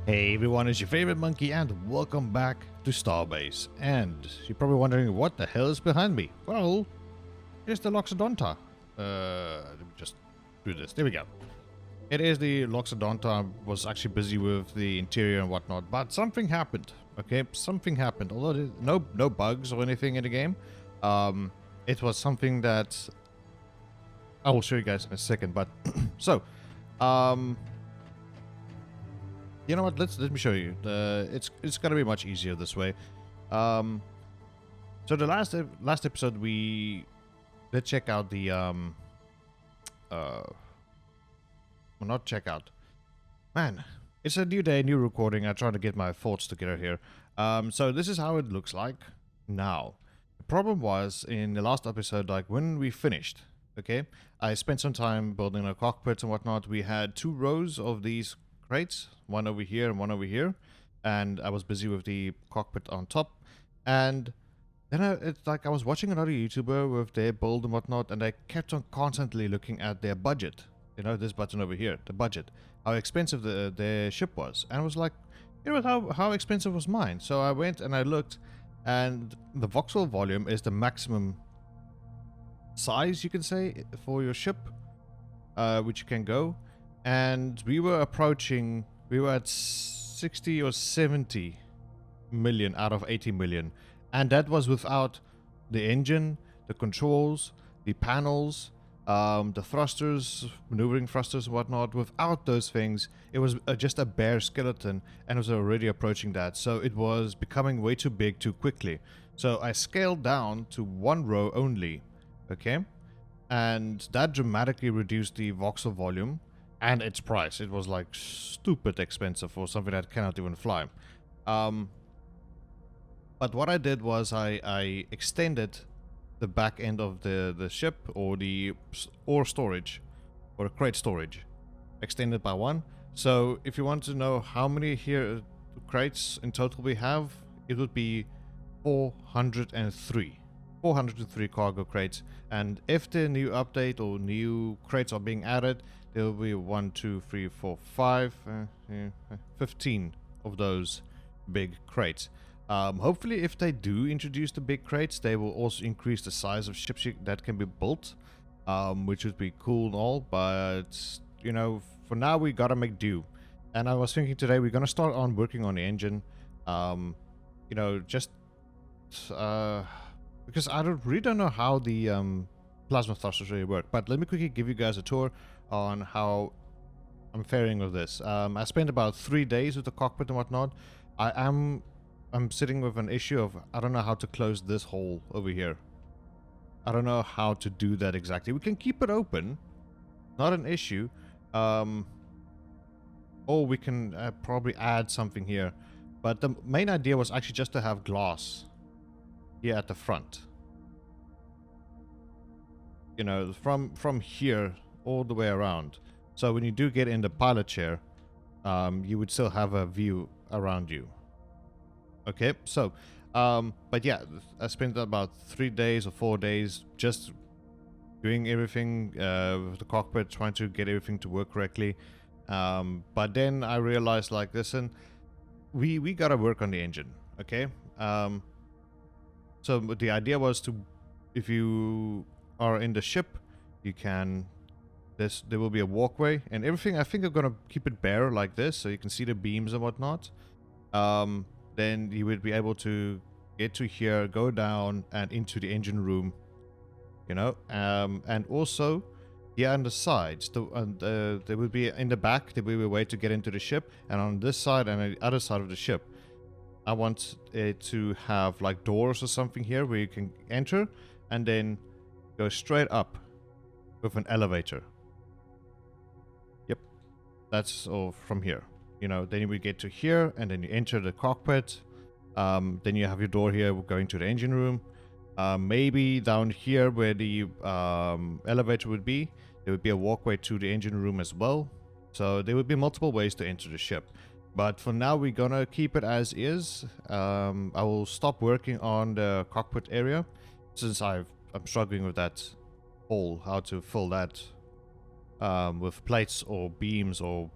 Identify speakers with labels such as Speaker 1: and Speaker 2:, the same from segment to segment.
Speaker 1: Hey everyone, it's your favorite monkey and welcome back to Starbase. And you're probably wondering what the hell is behind me. Well, it's the Loxodonta. Let me just do this. There we go. It is the Loxodonta. I was actually busy with the interior and whatnot, but something happened. Okay, something happened. Although there's no bugs or anything in the game, it was something that I will show you guys in a second. But so, you know what? Let me show you. It's gonna be much easier this way. So the last episode we did check out the well, not check out. Man, it's a new day, new recording. I try to get my thoughts together here. So this is how it looks like now. The problem was in the last episode, like when we finished. Okay, I spent some time building a cockpit and whatnot. We had 2 rows of these crates, one over here and one over here, and I was busy with the cockpit on top. And then it's like I was watching another YouTuber with their build and whatnot, and I kept on constantly looking at their budget. You know, this button over here, the budget, how expensive their ship was, and I was like, you know, how expensive was mine? So I went and I looked, and the voxel volume is the maximum size, you can say, for your ship, which you can go. And we were at 60 or 70 million out of 80 million. And that was without the engine, the controls, the panels, the thrusters, maneuvering thrusters and whatnot. Without those things, it was just a bare skeleton, and it was already approaching that. So it was becoming way too big too quickly. So I scaled down to 1 row only, okay? And that dramatically reduced the voxel volume and its price. It was like stupid expensive for something that cannot even fly. But what I did was I extended the back end of the ship, or the ore storage, or crate storage, extended by 1. So if you want to know how many crates in total we have, it would be 403. 403 cargo crates. And if the new update or new crates are being added, there will be 1, 2, 3, 4, 5, 15 of those big crates. Hopefully, if they do introduce the big crates, they will also increase the size of ships that can be built, which would be cool and all. But you know, for now we gotta make do. And I was thinking today we're gonna start on working on the engine. You know, just because I really don't know how the plasma thrusters really work. But let me quickly give you guys a tour on how I'm faring with this. I spent about 3 days with the cockpit and whatnot. I'm sitting with an issue of I don't know how to close this hole over here. I don't know how to do that exactly. We can keep it open, not an issue. Or we can probably add something here. But the main idea was actually just to have glass here at the front. You know, from here all the way around. So when you do get in the pilot chair, you would still have a view around you. Okay, so, but yeah, I spent about 3 days or 4 days just doing everything with the cockpit, trying to get everything to work correctly. But then I realized, like, listen, we gotta work on the engine, okay? So the idea was to, if you are in the ship, you can, there will be a walkway and everything. I think I'm gonna keep it bare like this, so you can see the beams and whatnot. Then you would be able to get to here, go down and into the engine room, you know. And also here on the sides, there would be in the back, there will be a way to get into the ship, and on this side and on the other side of the ship, I want it to have like doors or something here where you can enter and then go straight up with an elevator. Yep, that's all from here. You know, then you would get to here and then you enter the cockpit. Then you have your door here going to the engine room. Maybe down here where the elevator would be, there would be a walkway to the engine room as well. So there would be multiple ways to enter the ship. But for now, we're gonna keep it as is. I will stop working on the cockpit area since I'm struggling with that hole, how to fill that with plates or beams or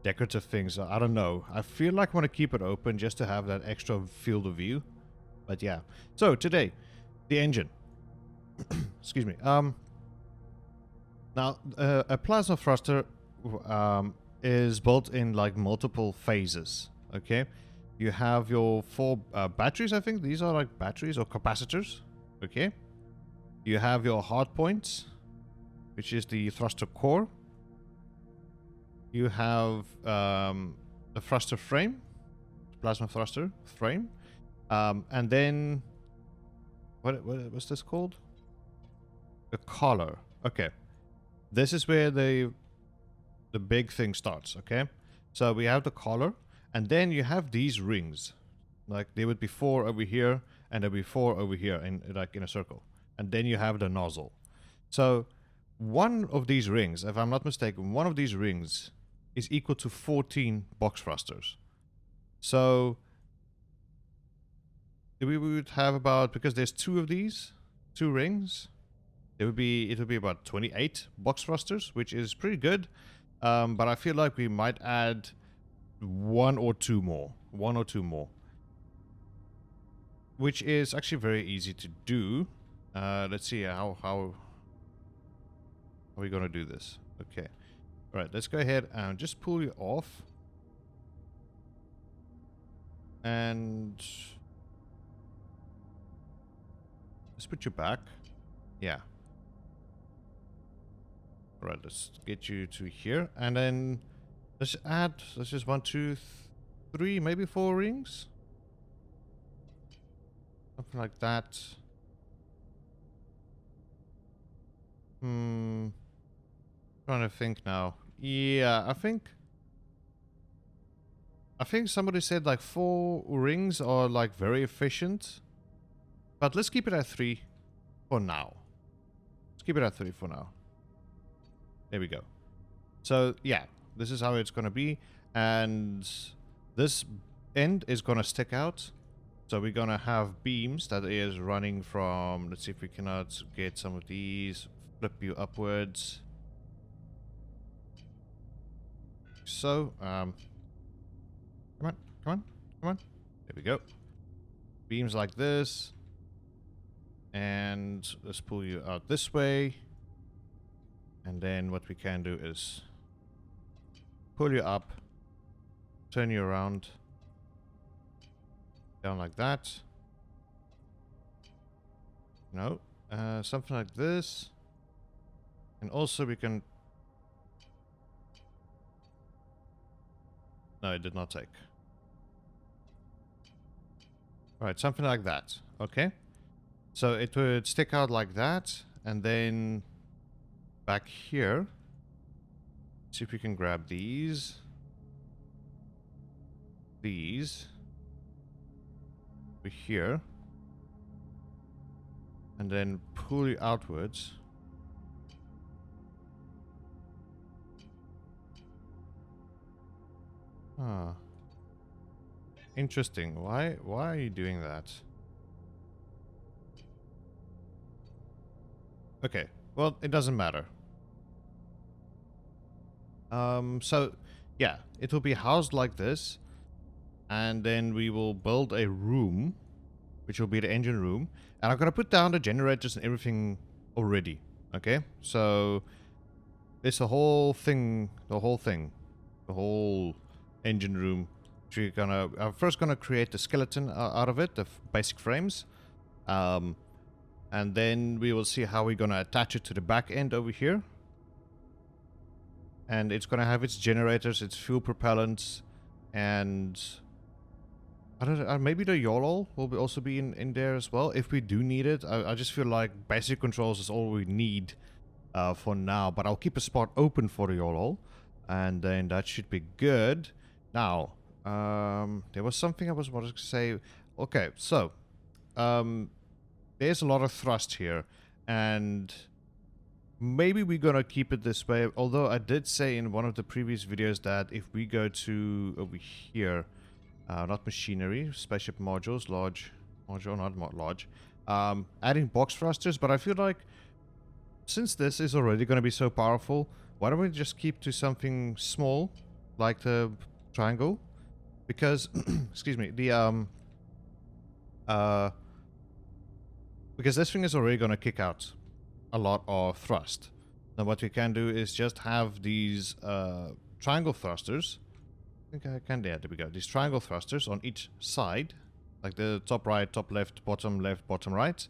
Speaker 1: decorative things. I don't know. I feel like I want to keep it open just to have that extra field of view. But yeah. So today, the engine. Excuse me. Now, a plasma thruster is built in like multiple phases. Okay, you have your 4 batteries. I think these are like batteries or capacitors. Okay, you have your hard points, which is the thruster core. You have the thruster frame, plasma thruster frame, and then what's this called? The collar. Okay, this is where the big thing starts. Okay, so we have the collar, and then you have these rings. Like there would be 4 over here, and there'll be 4 over here, in like in a circle, and then you have the nozzle. So one of these rings, if I'm not mistaken, one of these rings is equal to 14 box thrusters. So we would have about, because there's 2 of these, 2 rings, it would be about 28 box thrusters, which is pretty good. But I feel like we might add 1 or 2 more, which is actually very easy to do. Let's see how are we gonna do this. Okay. All right, let's go ahead and just pull you off. And let's put you back. Yeah. All right, let's get you to here. And then let's just 1, 2, 3, maybe 4 rings. Something like that. Trying to think now. Yeah, I think somebody said like 4 rings are like very efficient. But let's keep it at 3 for now. Let's keep it at 3 for now. There we go. So yeah, this is how it's gonna be. And this end is gonna stick out. So we're gonna have beams that is running from, let's see if we cannot get some of these, flip you upwards. So, come on. There we go. Beams like this. And let's pull you out this way. And then what we can do is pull you up, turn you around, down like that. No, something like this. And also we can... No, it did not take. Alright, something like that. Okay. So it would stick out like that. And then back here. See if we can grab these. These. Over here. And then pull you outwards. Ah. Interesting. Why are you doing that? Okay. Well, it doesn't matter. So, yeah. It will be housed like this. And then we will build a room. Which will be the engine room. And I'm going to put down the generators and everything already. Okay? So, it's the whole thing. The whole engine room. We're gonna, I'm first gonna create the skeleton out of it, the basic frames, and then we will see how we're gonna attach it to the back end over here. And it's gonna have its generators, its fuel propellants, and I don't know, maybe the YOLO will also be in there as well if we do need it. I just feel like basic controls is all we need for now, but I'll keep a spot open for the YOLO, and then that should be good. Now, there was something I wanted to say. Okay, so there's a lot of thrust here, and maybe we're gonna keep it this way. Although I did say in one of the previous videos that if we go to over here, not machinery, spaceship modules, large module, not large, adding box thrusters. But I feel like since this is already going to be so powerful, why don't we just keep to something small like the triangle, because excuse me, the uh because this thing is already going to kick out a lot of thrust. Now what we can do is just have these triangle thrusters. I think I can, yeah, there we go. These triangle thrusters on each side, like the top right, top left, bottom right.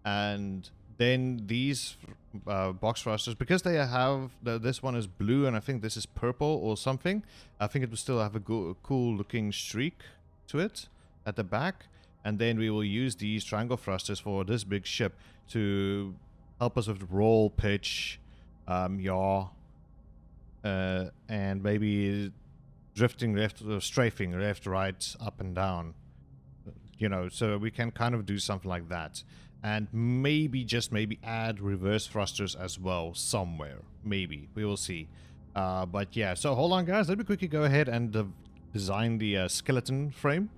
Speaker 1: And then these box thrusters, because they have, this one is blue and I think this is purple or something, I think it will still have a cool looking streak to it at the back. And then we will use these triangle thrusters for this big ship to help us with roll, pitch, yaw, and maybe drifting left, or strafing left, right, up and down. You know, so we can kind of do something like that. And maybe, just maybe, add reverse thrusters as well somewhere. Maybe. We will see. But yeah, so hold on guys. Let me quickly go ahead and design the skeleton frame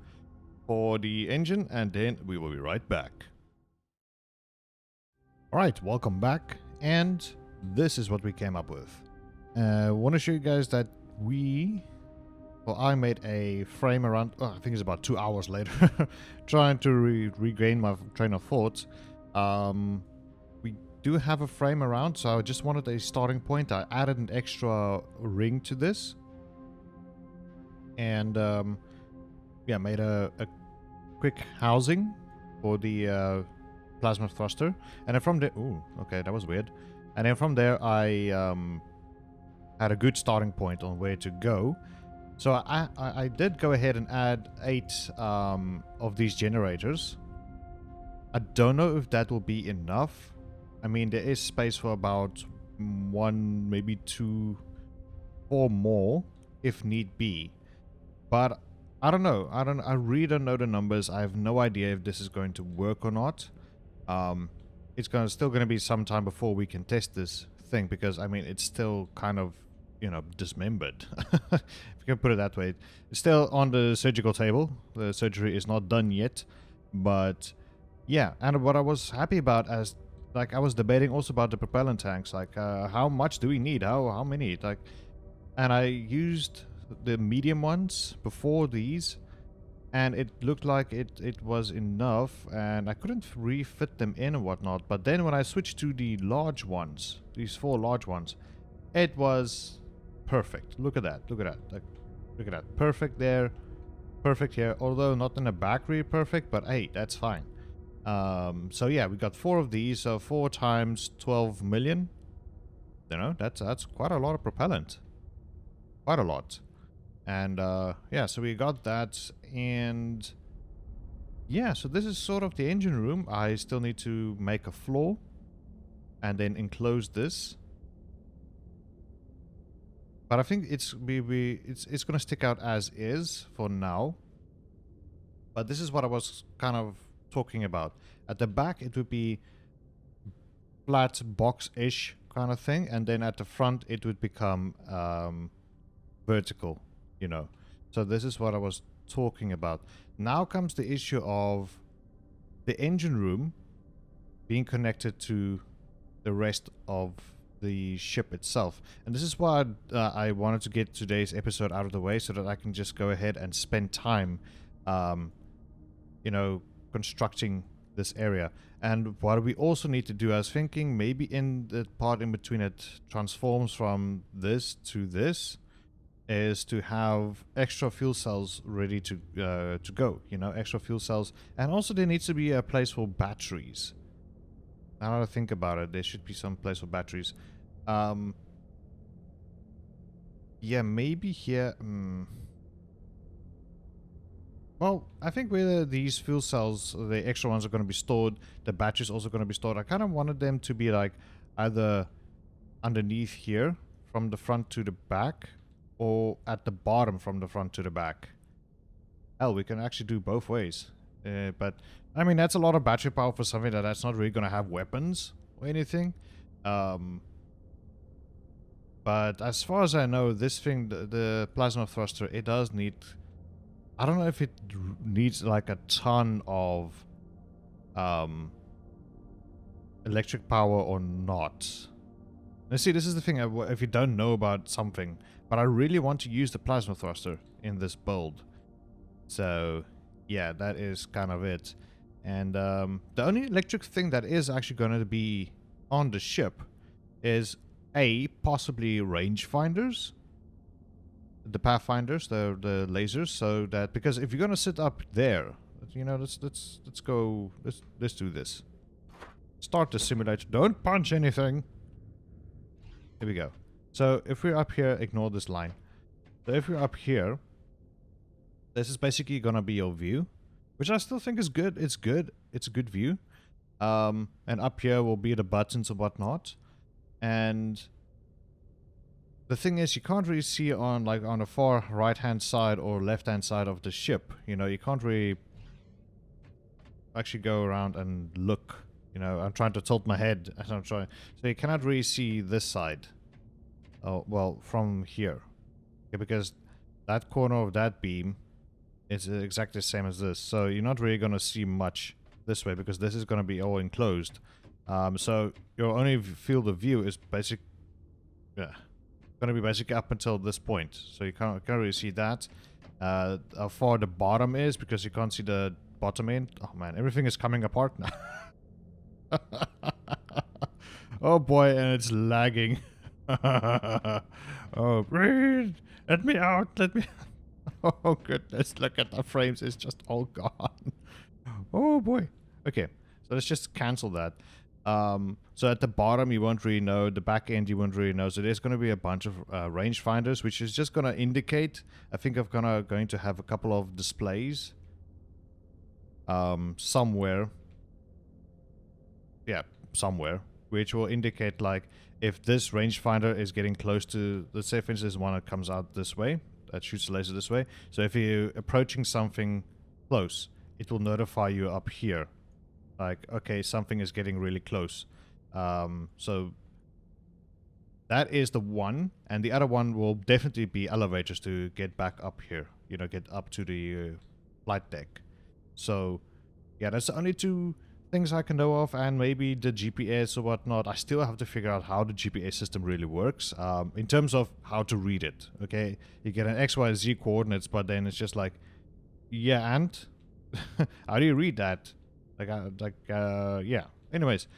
Speaker 1: for the engine, and then we will be right back. Alright, welcome back. And this is what we came up with. I want to show you guys that I made a frame around, I think it's about 2 hours later, trying to regain my train of thought. We do have a frame around, so I just wanted a starting point. I added an extra ring to this. And, yeah, made a quick housing for the plasma thruster. And then from there, ooh, okay, that was weird. And then from there, I had a good starting point on where to go. So I did go ahead and add 8 of these generators. I don't know if that will be enough. I mean, there is space for about 1, maybe 2, 4 more if need be. But I don't know. I really don't know the numbers. I have no idea if this is going to work or not. It's still going to be some time before we can test this thing, because I mean, it's still kind of, you know, dismembered. If you can put it that way. It's still on the surgical table. The surgery is not done yet. But yeah, and what I was happy about, as like I was debating also about the propellant tanks, like how much do we need? How many? Like, and I used the medium ones before these, and it looked like it was enough, and I couldn't refit them in and whatnot. But then when I switched to the large ones, these 4 large ones, it was perfect. Look at that. Look at that. Like, look at that. Perfect there. Perfect here. Although not in the back really perfect, but hey, that's fine. So yeah, we got 4 of these. So 4 times 12 million. You know, that's quite a lot of propellant. Quite a lot. And yeah, so we got that. And yeah, so this is sort of the engine room. I still need to make a floor and then enclose this. But I think it's going to stick out as is for now. But this is what I was kind of talking about. At the back, it would be flat box-ish kind of thing. And then at the front, it would become vertical, you know. So this is what I was talking about. Now comes the issue of the engine room being connected to the rest of the ship itself. And this is why I wanted to get today's episode out of the way, so that I can just go ahead and spend time you know, constructing this area. And what we also need to do, I was thinking maybe in the part in between it transforms from this to this, is to have extra fuel cells ready to go, you know, extra fuel cells. And also there needs to be a place for batteries. Now that I think about it, there should be some place for batteries. Yeah, maybe here. Well, I think where these fuel cells, the extra ones, are going to be stored, the batteries also going to be stored. I kind of wanted them to be like either underneath here from the front to the back, or at the bottom from the front to the back. Hell, we can actually do both ways. But I mean, that's a lot of battery power for something that's not really going to have weapons or anything. But as far as I know, this thing, the plasma thruster, it does need... I don't know if it needs like a ton of electric power or not. Now see, this is the thing, if you don't know about something, But I really want to use the plasma thruster in this build. So, yeah, that is kind of it. And the only electric thing that is actually going to be on the ship is possibly rangefinders, the pathfinders, the lasers. So that, because if you're going to sit up there, you know, let's do this. Start the simulator. Don't punch anything. Here we go. So if we're up here, ignore this line. So if we're up here, this is basically gonna be your view, which I still think is good. It's good. It's a good view. And up here will be the buttons and whatnot. And the thing is, you can't really see on the far right-hand side or left-hand side of the ship. You know, you can't really actually go around and look. You know, I'm trying to tilt my head as I'm trying. So you cannot really see this side. Oh, well, from here. Okay, because that corner of that beam is exactly the same as this. So you're not really going to see much this way because this is going to be all enclosed. So your only field of view is going to be basically up until this point. So you can't really see that. How far the bottom is, because you can't see the bottom end. Oh man, everything is coming apart now. Oh boy, and it's lagging. Oh, breathe! Let me out! Let me... Oh goodness, look at the frames, it's just all gone. Oh boy. Okay, so let's just cancel that. So at the bottom you won't really know, the back end you won't really know, so there's going to be a bunch of rangefinders, which is just going to indicate, I think I'm going to have a couple of displays somewhere. Yeah, somewhere, which will indicate like if this rangefinder is getting close to, let's say for instance one that comes out this way, that shoots a laser this way. So if you're approaching something close, it will notify you up here. Like, okay, something is getting really close. So that is the one. And the other one will definitely be elevators to get back up here. You know, get up to the flight deck. So, yeah, that's the only two things I can know of, and maybe the GPS or whatnot. I still have to figure out how the GPS system really works, in terms of how to read it. Okay, you get an X, Y, Z coordinates, but then it's just like, yeah, and how do you read that? Yeah. Anyways,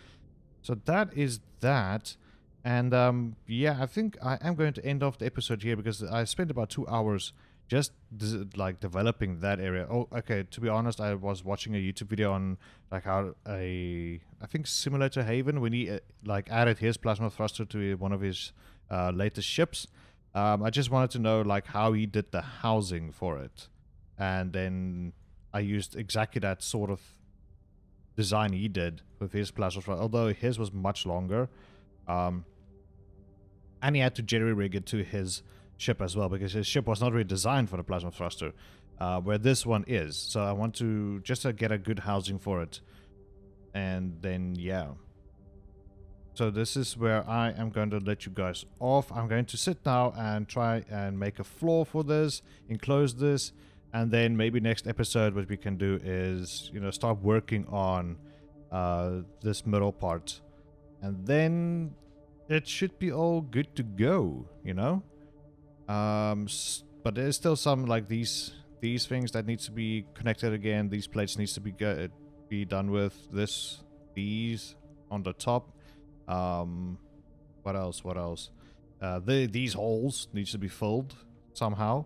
Speaker 1: so that is that, and yeah, I think I am going to end off the episode here because I spent about 2 hours just developing that area. Oh, okay, to be honest, I was watching a YouTube video on like how I think similar to Haven, when he added his plasma thruster to one of his latest ships. I just wanted to know like how he did the housing for it, and then I used exactly that sort of design he did with his plasma thruster, although his was much longer, and he had to jerry rig it to his ship as well, because his ship was not really designed for the plasma thruster, where this one is. So I want to just get a good housing for it, and then yeah. So this is where I am going to let you guys off. I'm going to sit now and try and make a floor for this, enclose this, and then maybe next episode what we can do is, you know, start working on this middle part, and then it should be all good to go, you know. But there's still some like these things that needs to be connected again. These plates needs to be done with these on the top. What else? These holes needs to be filled somehow.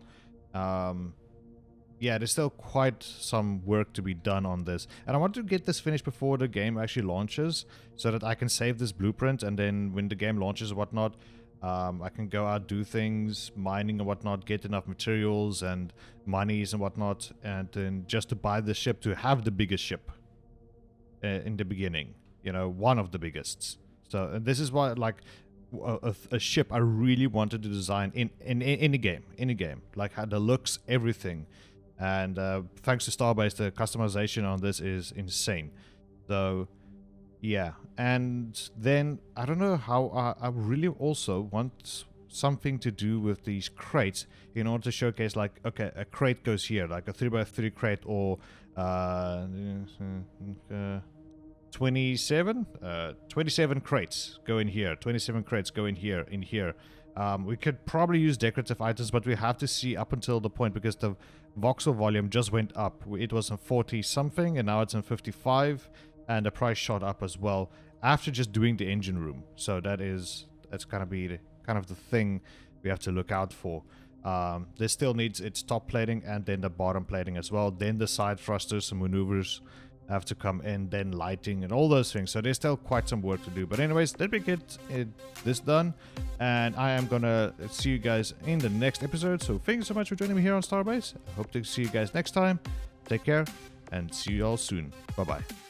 Speaker 1: Yeah, there's still quite some work to be done on this, and I want to get this finished before the game actually launches, so that I can save this blueprint, and then when the game launches or whatnot, I can go out, do things, mining and whatnot, get enough materials and monies and whatnot, and then just to buy the ship, to have the biggest ship in the beginning, you know, one of the biggest. So, and this is why, like, a ship I really wanted to design in any game, like how the looks, everything. And thanks to Starbase, the customization on this is insane. So yeah, and then I don't know how I really also want something to do with these crates in order to showcase, like, okay, a crate goes here, like a 3x3 crate, or 27 crates go in here, 27 crates go in here, We could probably use decorative items, but we have to see up until the point because the voxel volume just went up. It was in 40 something and now it's in 55, and the price shot up as well after just doing the engine room. So that's gonna be kind of the thing we have to look out for. This still needs its top plating and then the bottom plating as well. Then the side thrusters and maneuvers have to come in, then lighting and all those things. So there's still quite some work to do. But anyways, let me get this done, and I am gonna see you guys in the next episode. So thank you so much for joining me here on Starbase. I hope to see you guys next time. Take care and see you all soon. Bye bye.